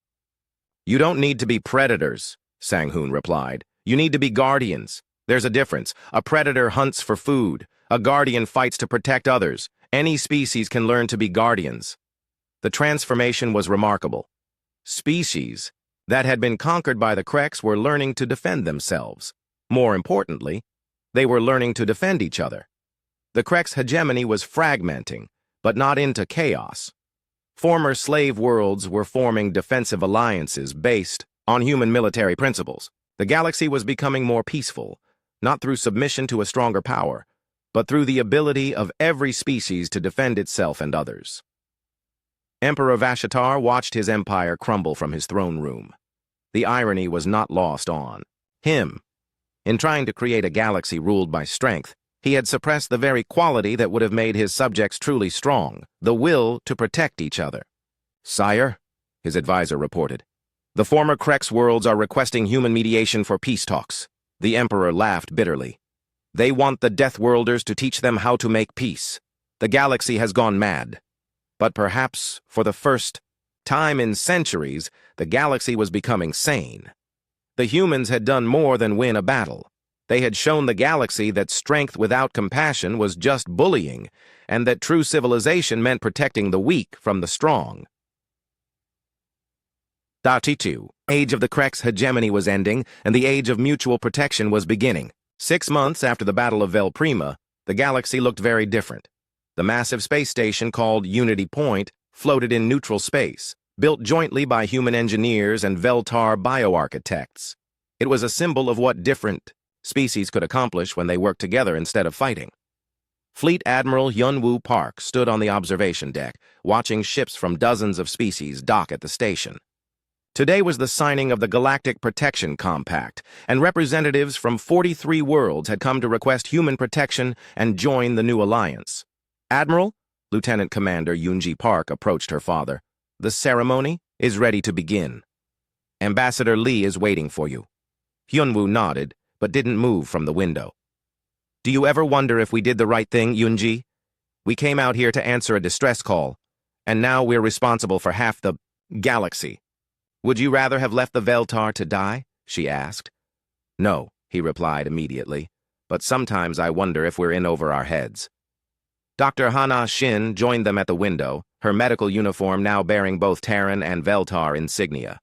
You don't need to be predators, Sang-hoon replied. You need to be guardians. There's a difference. A predator hunts for food. A guardian fights to protect others. Any species can learn to be guardians. The transformation was remarkable. Species that had been conquered by the Kreks were learning to defend themselves. More importantly, they were learning to defend each other. The Kreks' hegemony was fragmenting, but not into chaos. Former slave worlds were forming defensive alliances based on human military principles. The galaxy was becoming more peaceful, not through submission to a stronger power, but through the ability of every species to defend itself and others. Emperor Vashatar watched his empire crumble from his throne room. The irony was not lost on him. In trying to create a galaxy ruled by strength, he had suppressed the very quality that would have made his subjects truly strong, the will to protect each other. Sire, his advisor reported, the former Kreks worlds are requesting human mediation for peace talks. The Emperor laughed bitterly. They want the Deathworlders to teach them how to make peace. The galaxy has gone mad. But perhaps, for the first time in centuries, the galaxy was becoming sane. The humans had done more than win a battle. They had shown the galaxy that strength without compassion was just bullying, and that true civilization meant protecting the weak from the strong. Dachichu. Age of the Kreks' hegemony was ending, and the age of mutual protection was beginning. 6 months after the Battle of Vel Prima, the galaxy looked very different. The massive space station called Unity Point floated in neutral space, built jointly by human engineers and Veltar bioarchitects. It was a symbol of what different species could accomplish when they worked together instead of fighting. Fleet Admiral Hyun-woo Park stood on the observation deck, watching ships from dozens of species dock at the station. Today was the signing of the Galactic Protection Compact, and representatives from 43 worlds had come to request human protection and join the new alliance. Admiral, Lieutenant Commander Yoon-ji Park approached her father. The ceremony is ready to begin. Ambassador Lee is waiting for you. Hyun-woo nodded, but didn't move from the window. Do you ever wonder if we did the right thing, Yoon-ji? We came out here to answer a distress call, and now we're responsible for half the galaxy. Would you rather have left the Veltar to die? She asked. No, he replied immediately, but sometimes I wonder if we're in over our heads. Dr. Hana Shin joined them at the window, her medical uniform now bearing both Terran and Veltar insignia.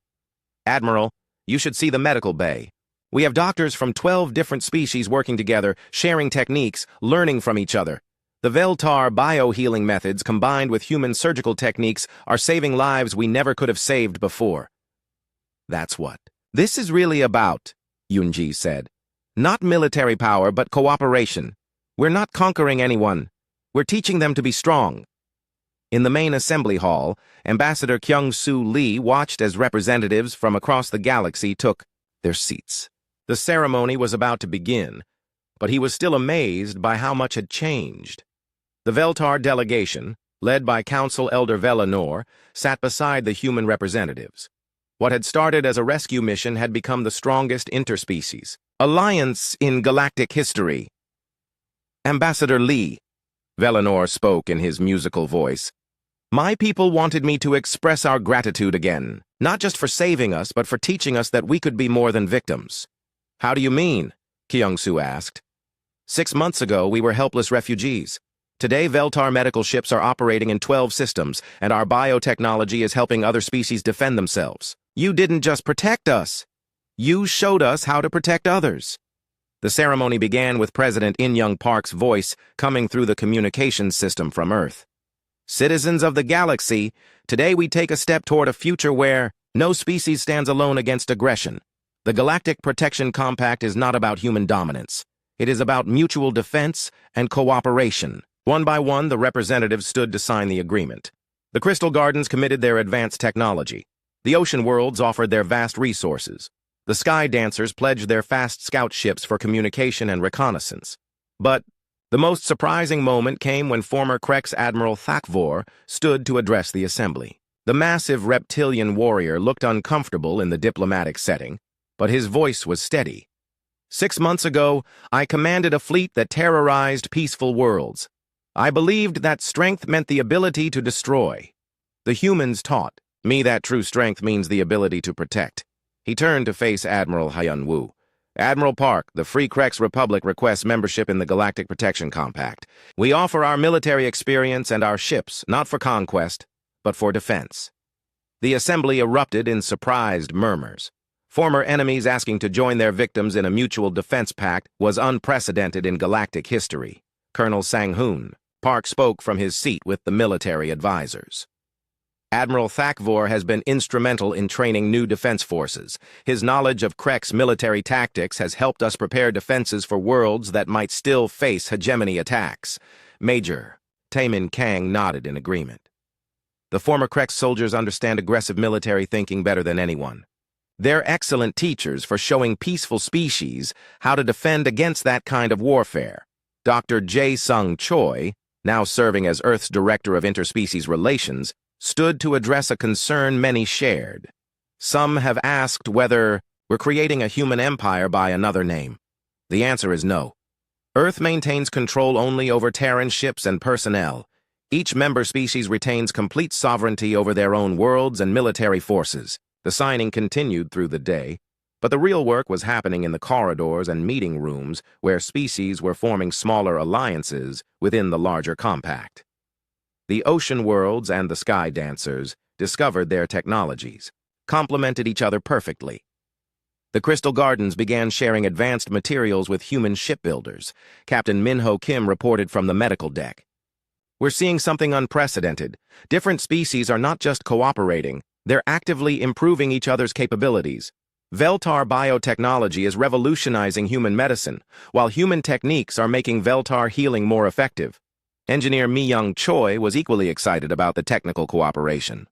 Admiral, you should see the medical bay. We have doctors from 12 different species working together, sharing techniques, learning from each other. The Veltar biohealing methods combined with human surgical techniques are saving lives we never could have saved before. That's what this is really about, Yoon-ji said. Not military power, but cooperation. We're not conquering anyone. We're teaching them to be strong. In the main assembly hall, Ambassador Kyung-Soo Lee watched as representatives from across the galaxy took their seats. The ceremony was about to begin, but he was still amazed by how much had changed. The Veltar delegation, led by Council Elder Velanor, sat beside the human representatives. What had started as a rescue mission had become the strongest interspecies alliance in galactic history. Ambassador Lee, Velanor spoke in his musical voice, my people wanted me to express our gratitude again, not just for saving us, but for teaching us that we could be more than victims. How do you mean? Kyung-Soo asked. 6 months ago, we were helpless refugees. Today, Veltar medical ships are operating in 12 systems, and our biotechnology is helping other species defend themselves. You didn't just protect us. You showed us how to protect others. The ceremony began with President In-young Park's voice coming through the communications system from Earth. Citizens of the galaxy, today we take a step toward a future where no species stands alone against aggression. The Galactic Protection Compact is not about human dominance. It is about mutual defense and cooperation. One by one, the representatives stood to sign the agreement. The Crystal Gardens committed their advanced technology. The Ocean Worlds offered their vast resources. The Sky Dancers pledged their fast scout ships for communication and reconnaissance. But the most surprising moment came when former Krex Admiral Thakvor stood to address the assembly. The massive reptilian warrior looked uncomfortable in the diplomatic setting, but his voice was steady. 6 months ago, I commanded a fleet that terrorized peaceful worlds. I believed that strength meant the ability to destroy. The humans taught me that true strength means the ability to protect. He turned to face Admiral Hyun-woo. Admiral Park, the Free Krex Republic requests membership in the Galactic Protection Compact. We offer our military experience and our ships, not for conquest, but for defense. The assembly erupted in surprised murmurs. Former enemies asking to join their victims in a mutual defense pact was unprecedented in galactic history. Colonel Sang-hoon, Park spoke from his seat with the military advisors. Admiral Thakvor has been instrumental in training new defense forces. His knowledge of Krex military tactics has helped us prepare defenses for worlds that might still face hegemony attacks. Major Taemin Kang nodded in agreement. The former Krex soldiers understand aggressive military thinking better than anyone. They're excellent teachers for showing peaceful species how to defend against that kind of warfare. Dr. Jae-sung Choi, now serving as Earth's Director of Interspecies Relations, stood to address a concern many shared. Some have asked whether we're creating a human empire by another name. The answer is no. Earth maintains control only over Terran ships and personnel. Each member species retains complete sovereignty over their own worlds and military forces. The signing continued through the day, but the real work was happening in the corridors and meeting rooms where species were forming smaller alliances within the larger compact. The Ocean Worlds and the Sky Dancers discovered their technologies, complemented each other perfectly. The Crystal Gardens began sharing advanced materials with human shipbuilders. Captain Minho Kim reported from the medical deck. We're seeing something unprecedented. Different species are not just cooperating, they're actively improving each other's capabilities. Veltar biotechnology is revolutionizing human medicine, while human techniques are making Veltar healing more effective. Engineer Mi-young Choi was equally excited about the technical cooperation.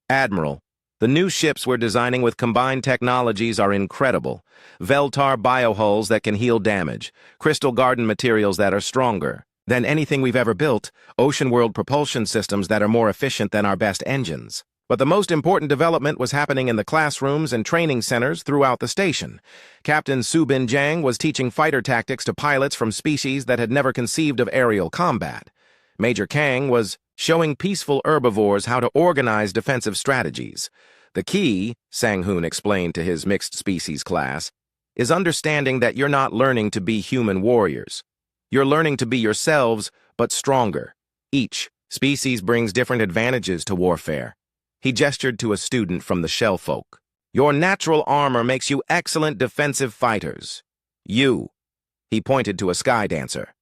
Admiral, the new ships we're designing with combined technologies are incredible. Veltar biohulls that can heal damage, Crystal Garden materials that are stronger than anything we've ever built, Ocean World propulsion systems that are more efficient than our best engines. But the most important development was happening in the classrooms and training centers throughout the station. Captain Subin Jang was teaching fighter tactics to pilots from species that had never conceived of aerial combat. Major Kang was showing peaceful herbivores how to organize defensive strategies. The key, Sang-hoon explained to his mixed species class, is understanding that you're not learning to be human warriors. You're learning to be yourselves, but stronger. Each species brings different advantages to warfare. He gestured to a student from the Shell Folk. Your natural armor makes you excellent defensive fighters. He pointed to a Sky Dancer.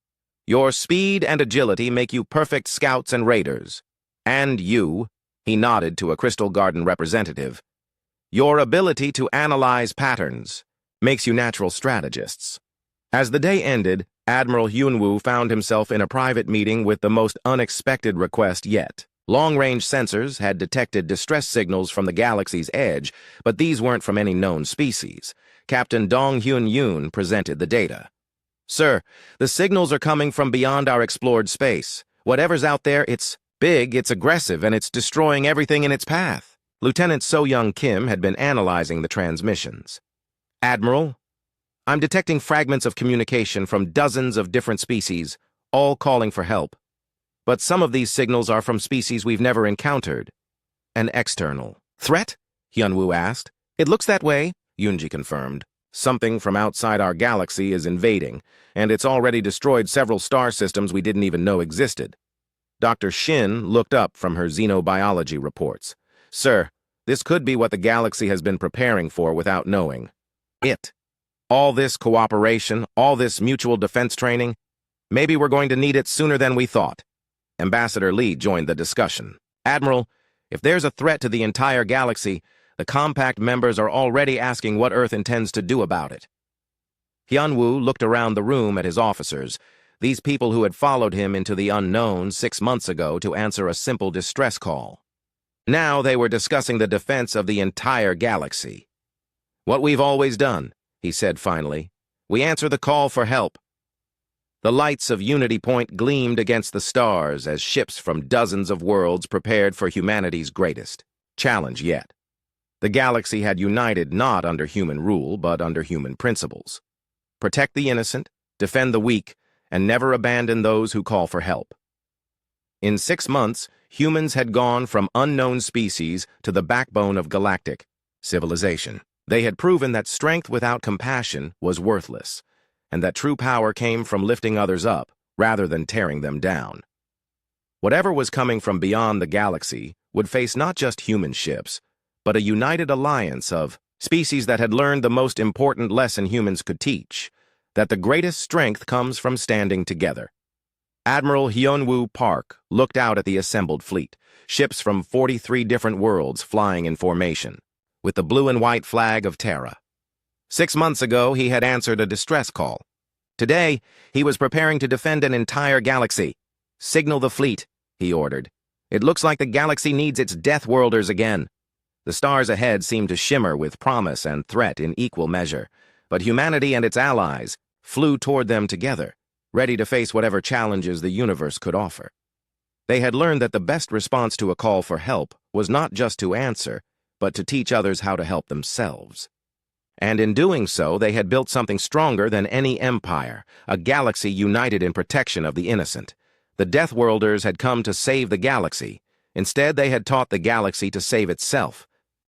Your speed and agility make you perfect scouts and raiders. And he nodded to a Crystal Garden representative. Your ability to analyze patterns makes you natural strategists. As the day ended, Admiral Hyun-woo found himself in a private meeting with the most unexpected request yet. Long-range sensors had detected distress signals from the galaxy's edge, but these weren't from any known species. Captain Dong Hyun-yoon presented the data. "Sir, the signals are coming from beyond our explored space. Whatever's out there, it's big, it's aggressive, and it's destroying everything in its path." Lieutenant So-young Kim had been analyzing the transmissions. "Admiral, I'm detecting fragments of communication from dozens of different species, all calling for help. But some of these signals are from species we've never encountered." "An external threat?" Hyunwoo asked. "It looks that way," Yoonji confirmed. "Something from outside our galaxy is invading, and it's already destroyed several star systems we didn't even know existed." Dr. Shin looked up from her xenobiology reports. "Sir, this could be what the galaxy has been preparing for without knowing. All this cooperation, all this mutual defense training, maybe we're going to need it sooner than we thought." Ambassador Lee joined the discussion. "Admiral, if there's a threat to the entire galaxy, the Compact members are already asking what Earth intends to do about it." Hyunwoo looked around the room at his officers, these people who had followed him into the unknown 6 months ago to answer a simple distress call. Now they were discussing the defense of the entire galaxy. "What we've always done," he said finally. "We answer the call for help." The lights of Unity Point gleamed against the stars as ships from dozens of worlds prepared for humanity's greatest challenge yet. The galaxy had united not under human rule, but under human principles. Protect the innocent, defend the weak, and never abandon those who call for help. In 6 months, humans had gone from unknown species to the backbone of galactic civilization. They had proven that strength without compassion was worthless, and that true power came from lifting others up rather than tearing them down. Whatever was coming from beyond the galaxy would face not just human ships, but a united alliance of species that had learned the most important lesson humans could teach, that the greatest strength comes from standing together. Admiral Hyunwoo Park looked out at the assembled fleet, ships from 43 different worlds flying in formation, with the blue and white flag of Terra. 6 months ago, he had answered a distress call. Today, he was preparing to defend an entire galaxy. "Signal the fleet," he ordered. "It looks like the galaxy needs its Deathworlders again." The stars ahead seemed to shimmer with promise and threat in equal measure, but humanity and its allies flew toward them together, ready to face whatever challenges the universe could offer. They had learned that the best response to a call for help was not just to answer, but to teach others how to help themselves. And in doing so, they had built something stronger than any empire, a galaxy united in protection of the innocent. The Deathworlders had come to save the galaxy. Instead, they had taught the galaxy to save itself.